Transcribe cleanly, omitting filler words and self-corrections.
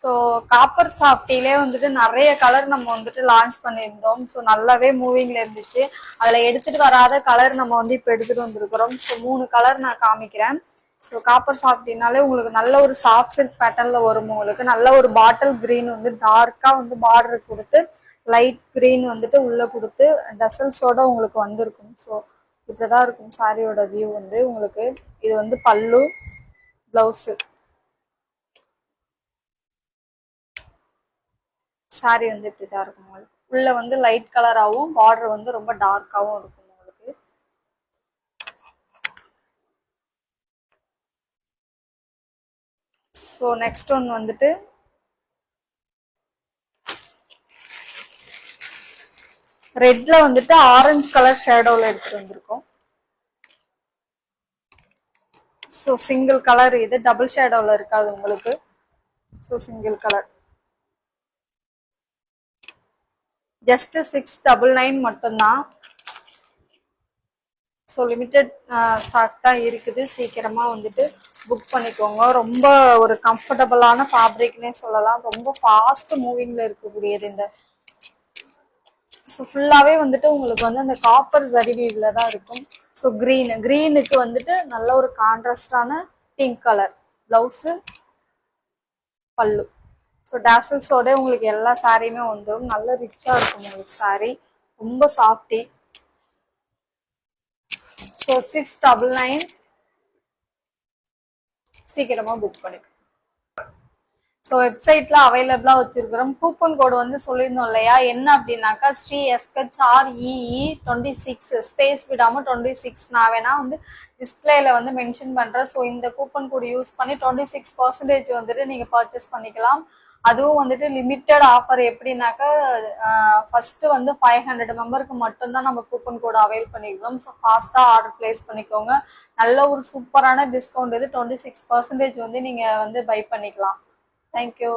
So copper சாஃப்டிலே வந்துட்டு நிறைய colour நம்ம வந்துட்டு லான்ச் பண்ணியிருந்தோம். ஸோ நல்லாவே மூவிங்ல இருந்துச்சு. அதுல எடுத்துட்டு வராத கலர் நம்ம வந்து இப்போ எடுத்துட்டு வந்திருக்கிறோம். ஸோ 3 கலர் நான் காமிக்கிறேன். ஸோ காப்பர் சாஃப்டினாலே உங்களுக்கு நல்ல ஒரு சாஃப்ட் சில்க் பேட்டர்ன்ல வரும். உங்களுக்கு நல்ல ஒரு பாட்டில் கிரீன் வந்து டார்க்கா வந்து பார்டர் கொடுத்து லைட் கிரீன் வந்துட்டு உள்ள கொடுத்து டசல்ஸோட உங்களுக்கு வந்திருக்கும். ஸோ இப்படிதான் இருக்கும் சாரியோட வியூ வந்து உங்களுக்கு. இது வந்து பல்லு, பிளவுஸு. சாரி வந்து இப்படிதான் இருக்கும் உங்களுக்கு. உள்ள வந்து லைட் கலராகவும் பார்டர் வந்து ரொம்ப டார்க்காகவும் இருக்கும் உங்களுக்கு. ஸோ நெக்ஸ்ட் ஒன் வந்துட்டு ரெட்ல வந்துட்டு ஆரஞ்சு கலர் ஷேடோல எடுத்துட்டு வந்திருக்கோம். ஸோ சிங்கிள் கலர், இது டபுள் ஷேடோல இருக்காது உங்களுக்கு. ஸோ சிங்கிள் கலர் ஜஸ்ட் 699 மட்டும்தான். ஸோ லிமிட்டட் ஸ்டாக் தான் இருக்குது. சீக்கிரமா வந்துட்டு புக் பண்ணிக்கோங்க. ரொம்ப ஒரு கம்ஃபர்டபுளான ஃபேப்ரிக்னே சொல்லலாம். ரொம்ப ஃபாஸ்ட் மூவிங்ல இருக்கக்கூடியது இந்த. ஸோ ஃபுல்லாவே வந்துட்டு உங்களுக்கு வந்து அந்த காப்பர் ஜரி வீவ்ல தான் இருக்கும். ஸோ கிரீனுக்கு வந்துட்டு நல்ல ஒரு கான்ட்ராஸ்டான பிங்க் கலர் பிளவுஸு, பல்லு. ஸோ டாசல்ஸோட உங்களுக்கு எல்லா சாரியுமே வந்துடும். நல்ல ரிச்சா இருக்கும் உங்களுக்கு சாரி. ரொம்ப சாஃப்டி. ஸோ 699 சீக்கிரமா புக் பண்ணிக்கோங்க. ஸோ வெப்சைட்ல அவைலபிளா வச்சிருக்கிறோம். கூப்பன் கோடு வந்து சொல்லியிருந்தோம் இல்லையா, என்ன அப்படின்னாக்கா STSKREE26 ஸ்பேஸ் விடாம 26. நான் வேணா வந்து டிஸ்பிளேல வந்து மென்ஷன் பண்றேன். ஸோ இந்த கூப்பன் கோடு யூஸ் பண்ணி 26% வந்துட்டு நீங்க பர்ச்சேஸ் பண்ணிக்கலாம். அதுவும் வந்துட்டு லிமிட்டட் ஆஃபர். எப்படின்னாக்கா ஃபர்ஸ்ட் வந்து 500 மெம்பருக்கு மட்டும்தான் நம்ம கூப்பன் கோடு அவைல் பண்ணிக்கிறோம். ஸோ ஃபாஸ்டா ஆர்டர் பிளேஸ் பண்ணிக்கோங்க. நல்ல ஒரு சூப்பரான டிஸ்கவுண்ட் இது. 26% வந்து நீங்க வந்து பை பண்ணிக்கலாம். Thank you.